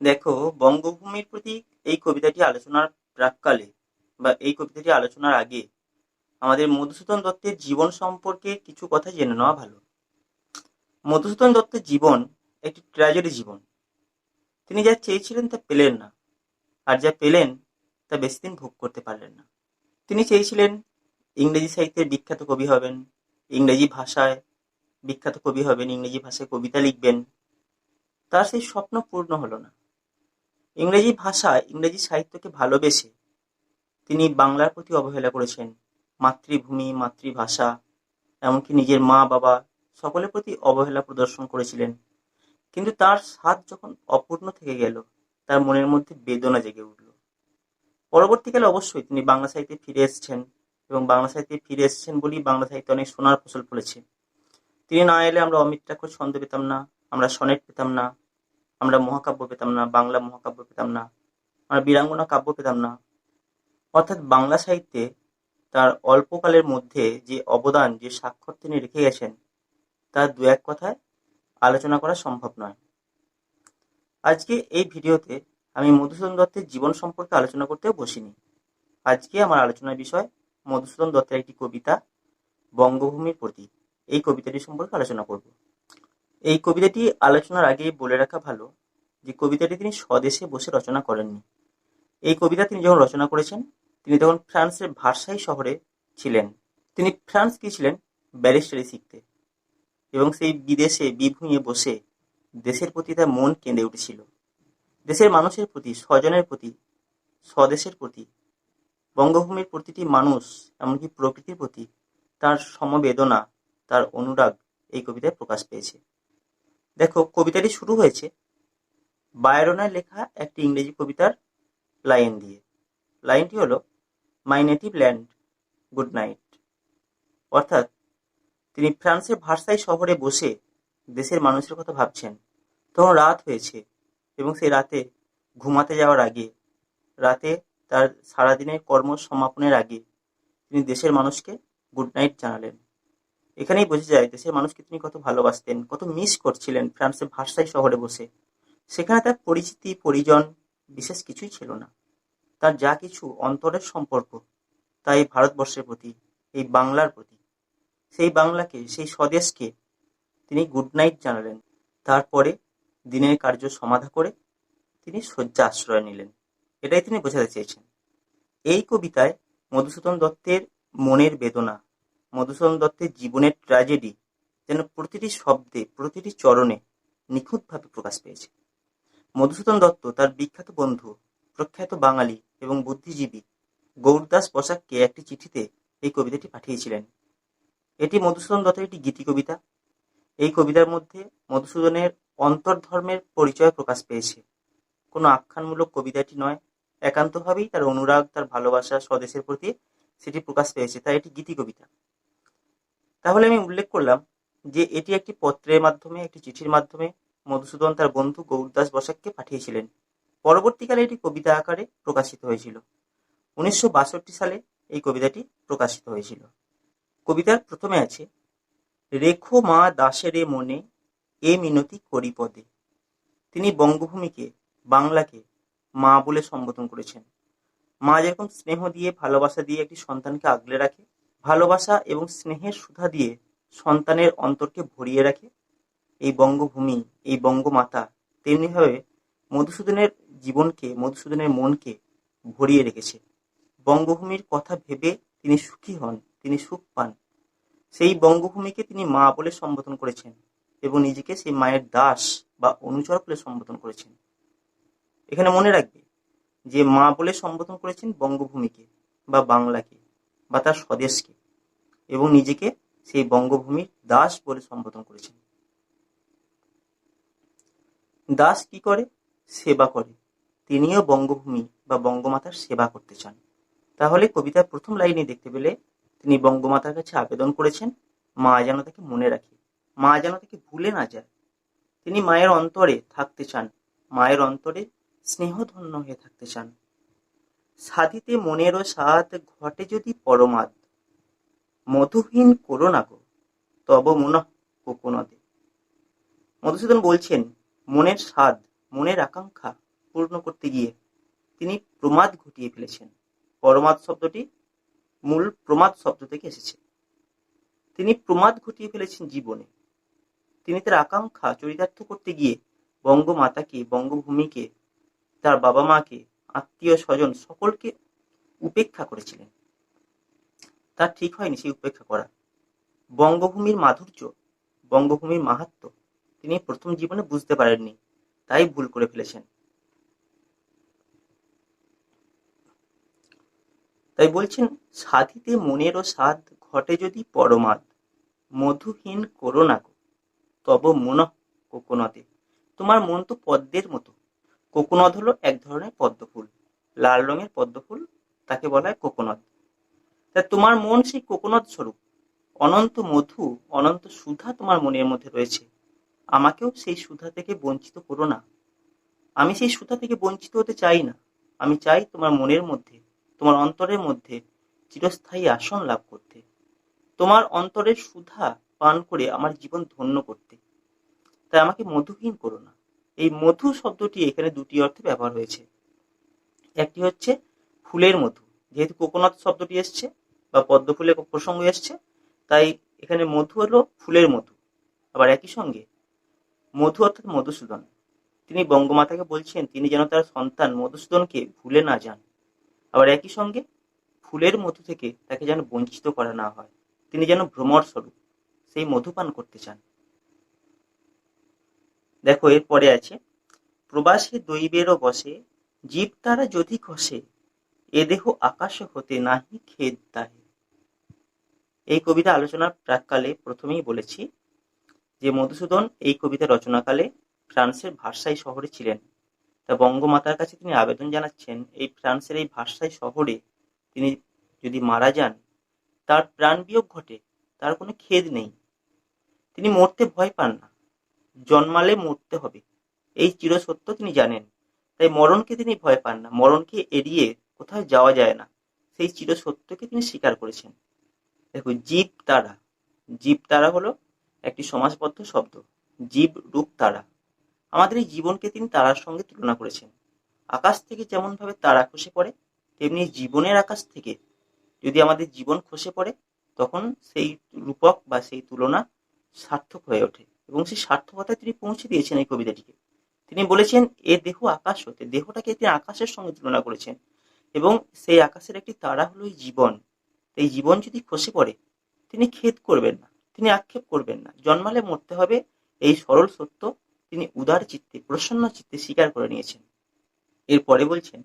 দেখো, বঙ্গভূমির প্রতি এই কবিতাটি আলোচনার প্রাক্কালে বা এই কবিতাটি আলোচনার আগে আমাদের মধুসূদন দত্তের জীবন সম্পর্কে কিছু কথা জেনে নেওয়া ভালো। মধুসূদন দত্তের জীবন একটি ট্র্যাজেডি জীবন। তিনি যা চেয়েছিলেন তা পেলেন না, আর যা পেলেন তা বেশি দিন ভোগ করতে পারলেন না। তিনি চেয়েছিলেন ইংরেজি সাহিত্যের বিখ্যাত কবি হবেন, ইংরেজি ভাষায় বিখ্যাত কবি হবেন, ইংরেজি ভাষায় কবিতা লিখবেন। তার সেই স্বপ্ন পূর্ণ হলো না। ইংরেজি ভাষা, ইংরেজি সাহিত্যকে ভালোবেসে তিনি বাংলার প্রতি অবহেলা করেছেন। মাতৃভূমি, মাতৃভাষা, এমনকি নিজের মা-বাবা সকলের প্রতি অবহেলা প্রদর্শন করেছিলেন। কিন্তু তার স্বাদ যখন অপূর্ণ থেকে গেল, তার মনের মধ্যে বেদনা জেগে উঠল। পরবর্তীকালে অবশ্যই তিনি বাংলা সাহিত্যে ফিরে এসেছেন, এবং বাংলা সাহিত্যে ফিরে এসেছেন বলেই বাংলা সাহিত্যে অনেক সোনার ফসল ফলেছে। তিনি না এলে আমরা অমিত্রাক্ষর ছন্দ পেতাম না, আমরা সনেট পেতাম না, আমরা মহাকাব্য পেতাম না, বাংলা মহাকাব্য পেতাম না, আমরা বীরাঙ্গনা কাব্য পেতাম না। অর্থাৎ বাংলা সাহিত্যে তার অল্পকালের মধ্যে যে অবদান, যে স্বাক্ষর তিনি রেখে গেছেন, তার দু এক কথায় আলোচনা করা সম্ভব নয়। আজকে এই ভিডিওতে আমি মধুসূদন দত্তের জীবন সম্পর্কে আলোচনা করতেও বসিনি। আজকে আমার আলোচনার বিষয় মধুসূদন দত্তের একটি কবিতা, বঙ্গভূমির প্রতি। এই কবিতাটি সম্পর্কে আলোচনা করব। এই কবিতাটি আলোচনার আগে বলে রাখা ভালো যে কবিতাটি তিনি স্বদেশে বসে রচনা করেননি। এই কবিতা তিনি যখন রচনা করেছেন, তিনি তখন ফ্রান্সের ভার্সাই শহরে ছিলেন। তিনি ফ্রান্স গিয়েছিলেন ব্যারিস্টারি শিখতে, এবং সেই বিদেশে বিভুঁইয়ে বসে দেশের প্রতি তার মন কেঁদে উঠেছিল। দেশের মানুষের প্রতি, স্বজনের প্রতি, স্বদেশের প্রতি, বঙ্গভূমির প্রতিটি মানুষ, এমনকি প্রকৃতির প্রতি তার সমবেদনা, তার অনুরাগ এই কবিতায় প্রকাশ পেয়েছে। দেখো, কবিতাটি শুরু হয়েছে বায়রনের লেখা একটি ইংরেজি কবিতার লাইন দিয়ে। লাইনটি হলো, মাই নেটিভ ল্যান্ড, গুড নাইট। অর্থাৎ তিনি ফ্রান্সের ভার্সাই শহরে বসে দেশের মানুষের কথা ভাবছেন। তখন রাত হয়েছে, এবং সেই রাতে ঘুমাতে যাওয়ার আগে, রাতে তার সারাদিনের কর্ম সমাপনের আগে তিনি দেশের মানুষকে গুড নাইট জানালেন। এখানেই বোঝা যায় দেশের মানুষকে তিনি কত ভালোবাসতেন, কত মিস করছিলেন ফ্রান্সের ভার্সাই শহরে বসে। সেখানে তার পরিচিতি, পরিজন বিশেষ কিছুই ছিল না। তার যা কিছু অন্তরের সম্পর্ক, তাই ভারতবর্ষের প্রতি, এই বাংলার প্রতি। সেই বাংলাকে, সেই স্বদেশকে তিনি গুড নাইট জানালেন। তারপরে দিনের কার্য সমাধা করে তিনি শয্যা আশ্রয় নিলেন। এটাই তিনি বোঝাতে চেয়েছেন। এই কবিতায় মধুসূদন দত্তের মনের বেদনা, মধুসূদন দত্তের জীবনের ট্র্যাজেডি যেন প্রতিটি শব্দে, প্রতিটি চরণে নিখুঁতভাবে প্রকাশ পেয়েছে। মধুসূদন দত্ত তার বিখ্যাত বন্ধু, প্রখ্যাত বাঙালি এবং বুদ্ধিজীবী গৌরদাস বসাককে একটি চিঠিতে এই কবিতাটি পাঠিয়েছিলেন। এটি মধুসূদন দত্তের একটি গীতি কবিতা। এই কবিতার মধ্যে মধুসূদনের অন্তর্ধর্মের পরিচয় প্রকাশ পেয়েছে। কোনো আখ্যানমূলক কবিতাটি নয়, একান্তভাবেই তার অনুরাগ, তার ভালোবাসা স্বদেশের প্রতি সেটি প্রকাশ পেয়েছে, তাই এটি গীতি কবিতা। তাহলে আমি উল্লেখ করলাম যে এটি একটি পত্রের মাধ্যমে, একটি চিঠির মাধ্যমে মধুসূদন তার বন্ধু গৌরদাস বসাককে পাঠিয়েছিলেন। পরবর্তীকালে এটি কবিতা আকারে প্রকাশিত হয়েছিল। 1962 সালে এই কবিতাটি প্রকাশিত হয়েছিল। কবিতার প্রথমে আছে, রেখো মা দাসেরে মনে, এ মিনতি করি পদে। তিনি বঙ্গভূমিকে, বাংলাকে মা বলে সম্বোধন করেছেন। মা যেরকম স্নেহ দিয়ে, ভালোবাসা দিয়ে একটি সন্তানকে আগলে রাখে, ভালোবাসা এবং স্নেহের সুধা দিয়ে সন্তানের অন্তরকে ভরিয়ে রাখে, এই বঙ্গভূমি, এই বঙ্গমাতা তেমনিভাবে মধুসূদনের জীবনকে, মধুসূদনের মনকে ভরিয়ে রেখেছে। বঙ্গভূমির কথা ভেবে তিনি সুখী হন, তিনি সুখ পান। সেই বঙ্গভূমিকে তিনি মা বলে সম্বোধন করেছেন, এবং নিজেকে সেই মায়ের দাস বা অনুচর বলে সম্বোধন করেছেন। এখানে মনে রাখবে যে মা বলে সম্বোধন করেছেন বঙ্গভূমিকে বা বাংলাকে বা তার স্বদেশকে, এবং নিজেকে সেই বঙ্গভূমির দাস বলে সম্বোধন করেছেন। দাস কি করে? সেবা করে। তিনিও বঙ্গভূমি বা বঙ্গমাতার সেবা করতে চান। তাহলে কবিতার প্রথম লাইনে দেখতে পেলে তিনি বঙ্গমাতার কাছে আবেদন করেছেন, মা যেন তাকে মনে রাখে, মা যেন তাকে ভুলে না যায়। তিনি মায়ের অন্তরে থাকতে চান, মায়ের অন্তরে স্নেহধন্য হয়ে থাকতে চান। সাধিতে মনেরও স্বাদ, ঘটে যদি পরমাদ, মধুহীন করো না গো, তব মনঃ কোকোনদে। মধুসূদন বলছেন, মনের স্বাদ, মনের আকাঙ্ক্ষা পূর্ণ করতে গিয়ে তিনি প্রমাদ ঘটিয়ে ফেলেছেন। পরমাদ শব্দটি মূল প্রমাদ শব্দ থেকে এসেছে। তিনি প্রমাদ ঘটিয়ে ফেলেছেন জীবনে। তিনি তার আকাঙ্ক্ষা চরিতার্থ করতে গিয়ে বঙ্গমাতাকে, বঙ্গভূমিকে, তার বাবা মাকে, আত্মীয় স্বজন সকলকে উপেক্ষা করেছিলেন। তার ঠিক হয়নি সেই উপেক্ষা করা। বঙ্গভূমির মাধুর্য, বঙ্গভূমির মাহাত্ম্য তিনি প্রথম জীবনে বুঝতে পারেননি, তাই ভুল করে ফেলেছেন। তাই বলছেন, সাধিতে মনেরও সাধ ঘটে যদি পরমাদ, মধুহীন করো না গো তব মনঃ কোকোনদে। তোমার মন তো পদ্মের মতো। কোকোনদ হলো এক ধরনের পদ্মফুল, লাল রঙের পদ্মফুল, তাকে বলা হয় কোকোনদ। তাই তোমার মন সেই কোকোনদ স্বরূপ। অনন্ত মধু, অনন্ত সুধা তোমার মনের মধ্যে রয়েছে। আমাকেও সেই সুধা থেকে বঞ্চিত করো না। আমি সেই সুধা থেকে বঞ্চিত হতে চাই না। আমি চাই তোমার মনের মধ্যে, তোমার অন্তরের মধ্যে চিরস্থায়ী আসন লাভ করতে, তোমার অন্তরের সুধা পান করে আমার জীবন ধন্য করতে। তাই আমাকে মধুহীন করো না। এই মধু শব্দটি এখানে দুটি অর্থে ব্যবহার হয়েছে। একটি হচ্ছে ফুলের মধু, যেহেতু কোকোনাট শব্দটি এসছে বা পদ্ম ফুলের প্রসঙ্গ এসছে, তাই এখানে মধু হলো ফুলের মধু। আবার একই সঙ্গে মধু অর্থাৎ মধুসূদন। তিনি বঙ্গমাতাকে বলছেন তিনি যেন তার সন্তান মধুসূদনকে ভুলে না যান। আবার একই সঙ্গে ফুলের মধু থেকে তাকে যেন বঞ্চিত করা না হয়। তিনি যেন ভ্রমর স্বরূপ, সেই মধু পান করতে চান। দেখো এরপরে আছে, প্রবাসে দৈবেরও বসে, জীব তারা যদি খসে, এ দেহ আকাশ হতে নাহি খেদ তাহে। এই কবিতা আলোচনার প্রাককালে প্রথমেই বলেছি যে মধুসূদন এই কবিতা রচনাকালে ফ্রান্সের ভার্সাই শহরে ছিলেন। তা বঙ্গমাতার কাছে তিনি আবেদন জানাচ্ছেন, এই ফ্রান্সের এই ভার্সাই শহরে তিনি যদি মারা যান, তার প্রাণ বিয়োগ ঘটে, তার কোনো খেদ নেই, তিনি মরতে ভয় পান না। জন্মালে মরতে হবে, এই চিরসত্য তিনি জানেন। তাই মরণকে তিনি ভয় পান না, মরণকে এড়িয়ে কোথাও যাওয়া যায় না, সেই চিরসত্যকে তিনি স্বীকার করেছেন। দেখো, জীব তারা, জীব তারা হলো একটি সমাসবদ্ধ শব্দ। জীব রূপ তারা, আমাদের এই জীবনকে তিনি তারার সঙ্গে তুলনা করেছেন। আকাশ থেকে যেমন ভাবে তারা খসে পড়ে, তেমনি জীবনের আকাশ থেকে যদি আমাদের জীবন খসে পড়ে, তখন সেই রূপক বা সেই তুলনা সার্থক হয়ে ওঠে। এবং সেই সার্থকতায় তিনি পৌঁছে দিয়েছেন এই কবিতাটিকে। তিনি বলেছেন এ দেহ আকাশ হতে, দেহটাকে তিনি আকাশের সঙ্গে তুলনা করেছেন, এবং সেই আকাশের একটি তারা হলো এই জীবন। এই জীবন যদি খসে পড়ে, তিনি খেদ করবেন না, তিনি আক্ষেপ করবেন না। জন্মালে মরতে হবে, এই সরল সত্য তিনি উদার চিত্তে, প্রসন্ন চিত্তে স্বীকার করে নিয়েছেন। এরপরে বলছেন,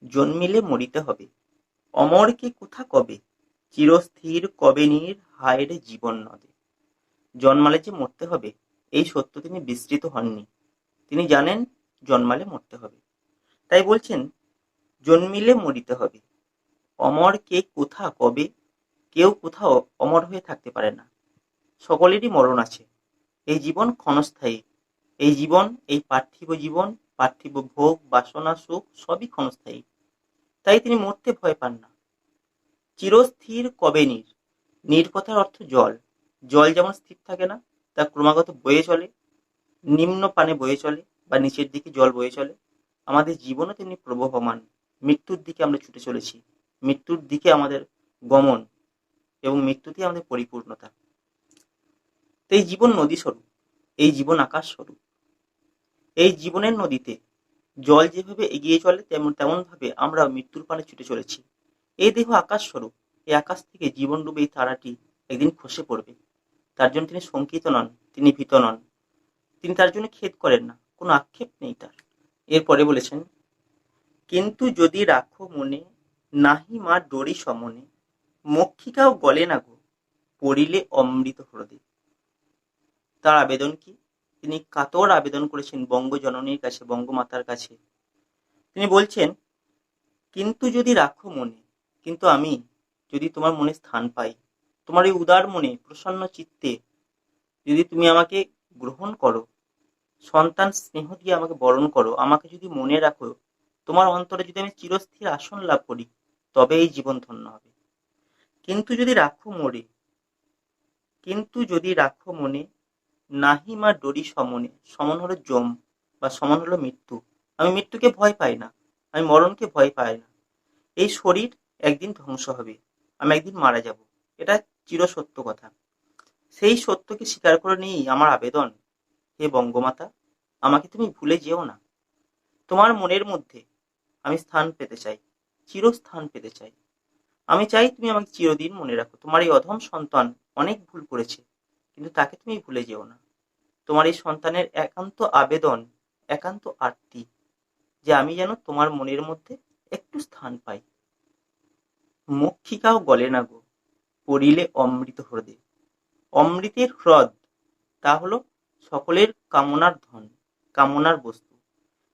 জন্মিলে মরিতে হবে, অমরকে কোথা কবে, চিরস্থির কবে নীর হায় রে জীবন নদে। জন্মালে যে মরতে হবে, এই সত্য তিনি বিস্মৃত হননি। তিনি জানেন জন্মালে মরতে হবে। তাই বলছেন, জন্মিলে মরিতে হবে, অমর কে কোথা কবে, কেউ কোথাও অমর হয়ে থাকতে পারে না। সকলেরই মরণ আছে। এই জীবন ক্ষণস্থায়ী। এই জীবন, এই পার্থিব জীবন, পার্থিব ভোগ, বাসনা, সুখ সবই ক্ষণস্থায়ী। তাই তিনি মরতে ভয় পান না। চিরস্থির কবে নীর, নীর কথার অর্থ জল। জল যেমন স্থির থাকে না, তা ক্রমাগত বয়ে চলে, নিম্ন পানে বয়ে চলে বা নিচের দিকে জল বয়ে চলে, আমাদের জীবনও তেমনি প্রবহমান। মৃত্যুর দিকে আমরা ছুটে চলেছি, মৃত্যুর দিকে আমাদের গমন, এবং মৃত্যুতেই আমাদের পরিপূর্ণতা। তো এই জীবন নদী স্বরূপ, এই জীবন আকাশ স্বরূপ। এই জীবনের নদীতে জল যেভাবে এগিয়ে চলে, তেমন ভাবে আমরা মৃত্যুর পানে ছুটে চলেছি। এই দেহ আকাশ স্বরূপ, এই আকাশ থেকে জীবন রূপে এই তারাটি একদিন খসে পড়বে। তার জন্য তিনি শঙ্কিত নন, তিনি ভীত নন, তিনি তার জন্য খেদ করেন না, কোনো আক্ষেপ নেই তার। এরপরে বলেছেন, কিন্তু যদি রাখো মনে, নাহি মা ডরি সমনে, মক্ষিকাও গলে না গো, পড়িলে অমৃত হ্রদে। তার আবেদন কি? তিনি কাতর আবেদন করেছেন বঙ্গজননীর কাছে, বঙ্গমাতার কাছে। তিনি বলছেন, কিন্তু যদি রাখো মনে, কিন্তু আমি যদি তোমার মনে স্থান পাই, তোমার এই উদার মনে প্রসন্ন চিত্তে যদি তুমি আমাকে গ্রহণ করো, সন্তান স্নেহ দিয়ে আমাকে বরণ করো, আমাকে যদি মনে রাখো, তোমার অন্তরে যদি আমি চিরস্থির আসন লাভ করি, তবে এই জীবন ধন্য হবে। কিন্তু যদি রাখো মোরে, কিন্তু যদি রাখো মনে, নাহি মা ডরি সমনে, সমন হলো যম বা সমন হলো মৃত্যু, আমি মৃত্যুকে ভয় পাই না, আমি মরণকে ভয় পাই না। এই শরীর একদিন ধ্বংস হবে, আমি একদিন মারা যাব, এটা চিরসত্য কথা। সেই সত্যকে স্বীকার করে নিয়েই আমার আবেদন, হে বঙ্গমাতা, আমাকে তুমি ভুলে যেও না। তোমার মনের মধ্যে আমি স্থান পেতে চাই, চিরস্থান পেতে চাই। আমি চাই তুমি আমাকে চিরদিন মনে রাখো। তোমার এই অধম সন্তান অনেক ভুল করেছে, কিন্তু তাকে তুমি ভুলে যেও না। তোমার এই সন্তানের একান্ত আবেদন, একান্ত আরতি, যে আমি যেন তোমার মনের মধ্যে একটু স্থান পাই। মক্ষিকাও গলে না গো, পড়িলে অমৃত হ্রদে। অমৃতের হ্রদ, তা হলো সকলের কামনার ধন, কামনার বস্তু।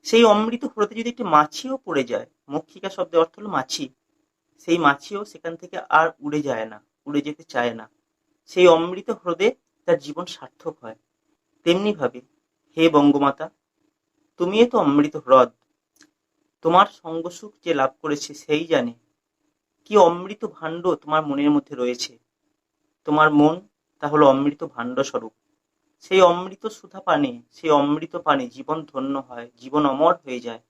সেই অমৃত হ্রদে যদি একটি মাছিও পড়ে যায়, মক্ষিকা শব্দের অর্থ হলো মাছি, সেই মাছিও সেখান থেকে আর উড়ে যায় না, উড়ে যেতে চায় না। সেই অমৃত হ্রদে তার জীবন সার্থক হয়। তেমনি ভাবে, হে বঙ্গমাতা, তুমিও তো অমৃত হ্রদ। তোমার সঙ্গসুখ যে লাভ করেছে সেই জানে কি অমৃত ভাণ্ড তোমার মনের মধ্যে রয়েছে। তোমার মন তা হলো অমৃত ভাণ্ড স্বরূপ। সেই অমৃত সুধা পানে, সেই অমৃত পানে জীবন ধন্য হয়, জীবন অমর হয়ে যায়।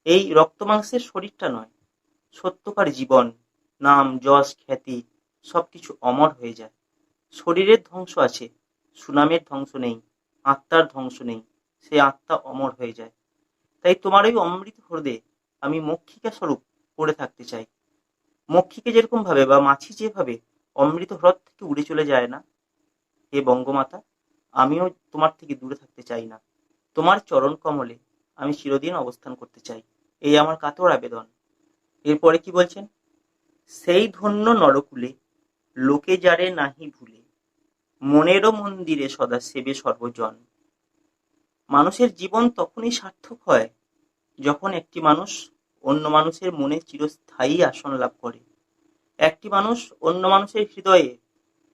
এই রক্ত মাংসের শরীরটা নয়, সত্যকার জীবন, নাম যশ খ্যাতি সবকিছু অমর হয়ে যায়। শরীরের ধ্বংস আছে, সুনামের ধ্বংস নেই, আত্মার ধ্বংস নেই, সেই আত্মা অমর হয়ে যায়। তাই তোমার ওই অমৃত হ্রদে আমি মক্ষিকা স্বরূপ পড়ে থাকতে চাই। মক্ষিকে যেরকম ভাবে বা মাছি যেভাবে অমৃত হ্রদ থেকে উড়ে চলে যায় না, হে বঙ্গমাতা, আমিও তোমার থেকে দূরে থাকতে চাই না। তোমার চরণ কমলে আমি চিরদিন অবস্থান করতে চাই, এই আমার কাতর আবেদন। এরপরে কি বলছেন? সেই ধন্য নরকুলে লোকে যারে নাহি ভুলে, মনেরও মন্দিরে সদা সেবে সর্বজন। মানুষের জীবন তখনই সার্থক হয় যখন একটি মানুষ অন্য মানুষের মনে চিরস্থায়ী আসন লাভ করে। একটি মানুষ অন্য মানুষের হৃদয়ে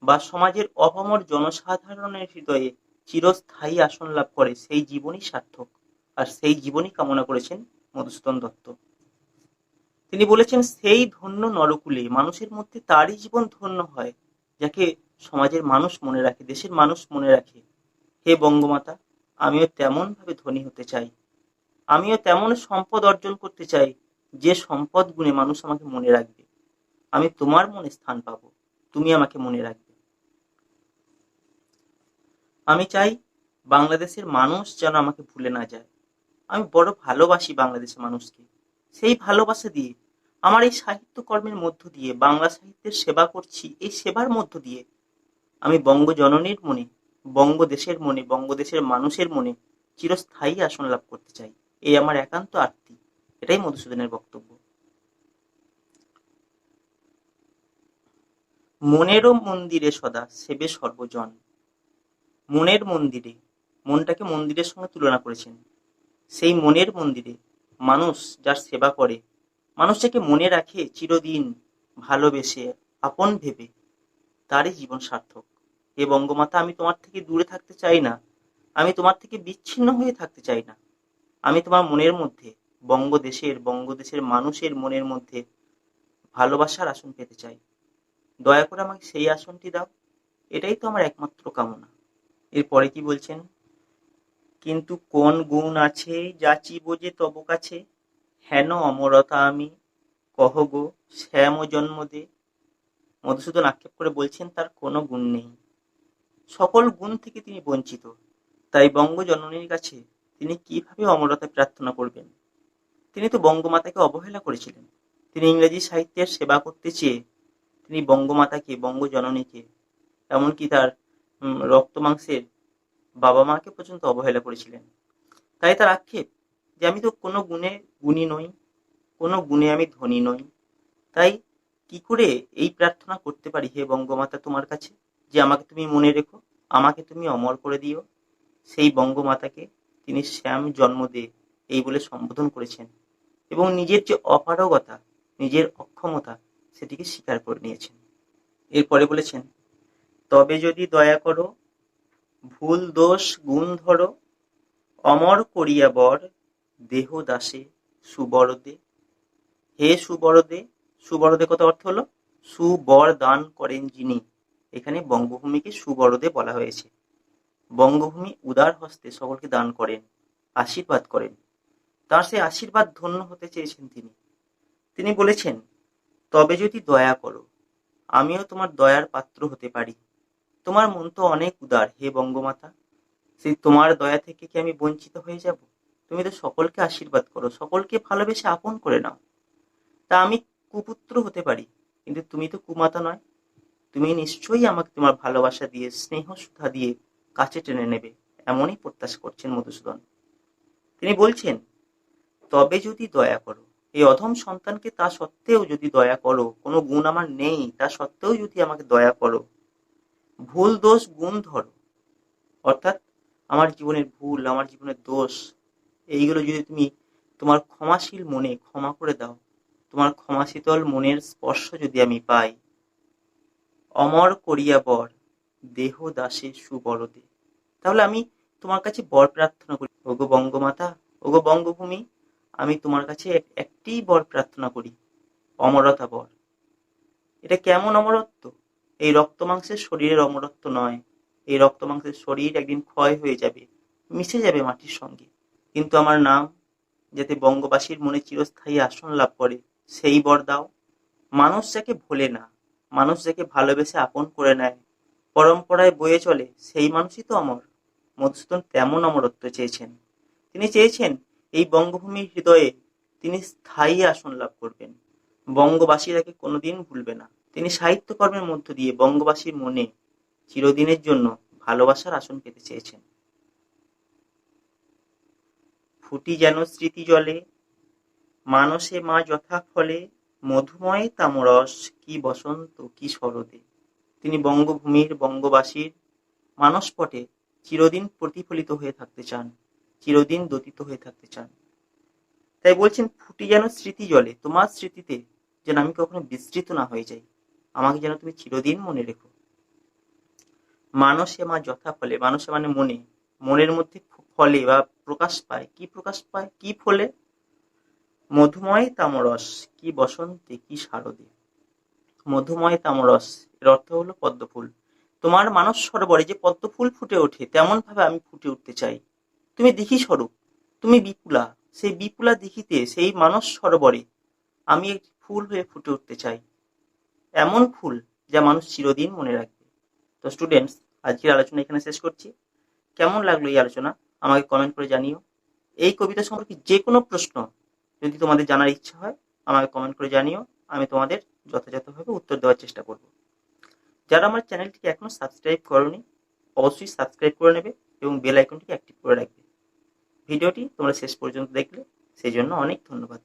বা সমাজের অপামর জনসাধারণের হৃদয়ে চিরস্থায়ী আসন লাভ করে, সেই জীবনই সার্থক। আর সেই জীবনই কামনা করেছেন মধুসূদন দত্ত। তিনি বলেছেন, সেই ধন্য নরকুলে, মানুষের মধ্যে তারই জীবন ধন্য হয় যাকে সমাজের মানুষ মনে রাখে, দেশের মানুষ মনে রাখে। হে বঙ্গমাতা, আমিও তেমন ভাবে ধনী হতে চাই, আমিও তেমন সম্পদ অর্জন করতে চাই যে সম্পদ গুণে মানুষ আমাকে মনে রাখবে। আমি তোমার মনে স্থান পাবো, তুমি আমাকে মনে রাখবে। আমি চাই বাংলাদেশের মানুষ যেন আমাকে ভুলে না যায়। আমি বড় ভালোবাসি বাংলাদেশের মানুষকে। সেই ভালোবাসা দিয়ে, আমার এই সাহিত্য কর্মের মধ্য দিয়ে বাংলা সাহিত্যের সেবা করছি, এই সেবার মধ্য দিয়ে আমি বঙ্গজননীর মনে, বঙ্গদেশের মনে, বঙ্গদেশের মানুষের মনে চিরস্থায়ী আসন লাভ করতে চাই। এই আমার একান্ত আরতি। এটাই মধুসূদনের বক্তব্য। মনেরও মন্দিরে সদা সেবে সর্বজন। মনের মন্দিরে, মনটাকে মন্দিরের সঙ্গে তুলনা করেছেন। সেই মনের মন্দিরে মানুষ যার সেবা করে, মানুষ যাকে মনে রাখে চিরদিন, ভালোবেসে, আপন ভেবে, তারই জীবন সার্থক। হে বঙ্গমাতা, আমি তোমার থেকে দূরে থাকতে চাই না, আমি তোমার থেকে বিচ্ছিন্ন হয়ে থাকতে চাই না। আমি তোমার মনের মধ্যে, বঙ্গদেশের মানুষের মনের মধ্যে ভালোবাসার আসন পেতে চাই। দয়া করে আমাকে সেই আসনটি দাও, এটাই তো আমার একমাত্র কামনা। এরপরে কি বলছেন? কিন্তু কোন গুণ আছে যাচিব যে তব কাছে, হেন অমরতা আমি কহ গো শ্যাম জন্ম দে। মধুসূদন আক্ষেপ করে বলছেন তার কোনো গুণ নেই, সকল গুণ থেকে তিনি বঞ্চিত। তাই বঙ্গজননীর কাছে তিনি কিভাবে অমরতা প্রার্থনা করবেন? তিনি তো বঙ্গমাতাকে অবহেলা করেছিলেন। তিনি ইংরেজি সাহিত্যের সেবা করতে চেয়ে তিনি বঙ্গমাতাকে, বঙ্গজননীকে, এমনকি তার রক্ত মাংসের বাবা মাকে পর্যন্ত অবহেলা করেছিলেন। তাই তার আক্ষেপ যে আমি তো কোনো গুণে গুণী নই, কোনো গুণে আমি ধনী নই। তাই কি করে এই প্রার্থনা করতে পারি, হে বঙ্গমাতা, তোমার কাছে যে আমাকে তুমি মনে রেখো, আমাকে তুমি অমর করে দিও। সেই বঙ্গমাতাকে তিনি শ্যাম জন্ম দে এই বলে সম্বোধন করেছেন এবং নিজের যে অপারগতা, নিজের অক্ষমতা, সেটিকে স্বীকার করে নিয়েছেন। এরপরে বলেছেন, তবে যদি দয়া করো, ভুল দোষ গুণ ধরো, অমর করিয়া বর দেহ দাসে সুবরদে। হে সুবরদে, সুবরদে কত অর্থ হলো সুবর দান করেন যিনি। এখানে বঙ্গভূমিকে সুবরদে বলা হয়েছে। বঙ্গভূমি উদার হস্তে সকলকে দান করেন, আশীর্বাদ করেন। তার সেই আশীর্বাদ ধন্য হতে চেয়েছেন তিনি। তিনি বলেছেন, তবে যদি দয়া করো, আমিও তোমার দয়ার পাত্র হতে পারি। তোমার মন তো অনেক উদার হে বঙ্গমাতা, সেই তোমার দয়া থেকে কি আমি বঞ্চিত হয়ে যাব? তুমি তো সকলকে আশীর্বাদ করো, সকলকে ভালোবেসে আপন করে নাও। তা আমি কুপুত্র হতে পারি, কিন্তু তুমি তো কুমাতা নয়। তুমি নিশ্চয়ই আমাকে তোমার ভালোবাসা দিয়ে, স্নেহ সুধা দিয়ে কাছে টেনে নেবে, এমনই প্রত্যাশা করছেন মধুসূদন। তিনি বলছেন, তবে যদি দয়া করো, এই অধম সন্তানকে তা সত্ত্বেও যদি দয়া করো, কোনো গুণ আমার নেই তা সত্ত্বেও যদি আমাকে দয়া করো, ভুল দোষ গুণ ধরো, অর্থাৎ আমার জীবনের ভুল, আমার জীবনের দোষ, এইগুলো যদি তুমি তোমার ক্ষমাশীল মনে ক্ষমা করে দাও, তোমার ক্ষমাশীতল মনের স্পর্শ যদি আমি পাই, অমর করিয়া বর দেহ দাসে সুবরদে, তাহলে আমি তোমার কাছে বর প্রার্থনা করি। ওগো বঙ্গমাতা, ওগো বঙ্গভূমি, আমি তোমার কাছে একটি বর প্রার্থনা করি, অমরতা বর। এটা কেমন অমরত্ব? এই রক্ত মাংসের শরীরের অমরত্ব নয়। এই রক্ত মাংসের শরীর একদিন ক্ষয় হয়ে যাবে, মিশে যাবে মাটির সঙ্গে, কিন্তু আমার নাম যাতে বঙ্গবাসীর মনে চিরস্থায়ী আসন লাভ করে, সেই বর দাও। মানুষ যাকে ভোলে না, মানুষ যাকে ভালোবেসে আপন করে নেয়, পরম্পরায় বয়ে চলে, সেই মানুষই তো অমর। মধুসূদন তেমন অমরত্ব চেয়েছেন। তিনি চেয়েছেন এই বঙ্গভূমির হৃদয়ে তিনি স্থায়ী আসন লাভ করবেন, বঙ্গবাসী তাকে কোনোদিন ভুলবে না। তিনি সাহিত্যকর্মের মধ্য দিয়ে বঙ্গবাসীর মনে চিরদিনের জন্য ভালোবাসার আসন পেতে চেয়েছেন। ফুটি যেন স্মৃতি জলে, মানসে মা যথা ফলে, মধুময় তামরস কি বসন্ত কি শরদে। তিনি বঙ্গভূমির, বঙ্গবাসীর মানসপটে চিরদিন প্রতিফলিত হয়ে থাকতে চান, চিরদিন দতিত হয়ে থাকতে চান। তাই বলছেন, ফুটি যেন স্মৃতি জলে, তোমার স্মৃতিতে যেন আমি কখনো বিস্মৃত না হয়ে যাই, আমাকে যেন তুমি চিরদিন মনে রেখো। মানসে মা যথা ফলে, মানসে মানে মনে, মনের মধ্যে ফলে বা প্রকাশ পায়, কি প্রকাশ পায়, কি ফলে? মধুময় তামরস কি বসন্তে কি শারদে। মধুময় তামরস এর অর্থ হলো পদ্মফুল। তোমার মানস সরোবরে যে পদ্মফুল ফুটে ওঠে, তেমন ভাবে আমি ফুটে উঠতে চাই। তুমি দিঘি স্বরূপ, তুমি বিপুলা, সেই বিপুলা দিঘিতে, সেই মানস সরোবরে আমি একটি ফুল হয়ে ফুটে উঠতে চাই, এমন ফুল যা মানুষ চিরদিন মনে রাখবে। তো স্টুডেন্টস, আজকের আলোচনা এখানে শেষ করছি। কেমন লাগলো এই আলোচনা আমাকে কমেন্ট করে জানিও। এই কবিতা সম্পর্কে যে কোনো প্রশ্ন যদি তোমাদের জানার ইচ্ছা হয়, আমাকে কমেন্ট করে জানিও, আমি তোমাদের যথাযথভাবে উত্তর দেওয়ার চেষ্টা করব। যারা আমার চ্যানেলটিকে এখনো সাবস্ক্রাইব করোনি, অবশ্যই সাবস্ক্রাইব করে নেবে এবং বেল আইকনটিকে অ্যাক্টিভ করে রাখবে। ভিডিওটি তোমরা শেষ পর্যন্ত দেখলে সেই জন্য অনেক ধন্যবাদ।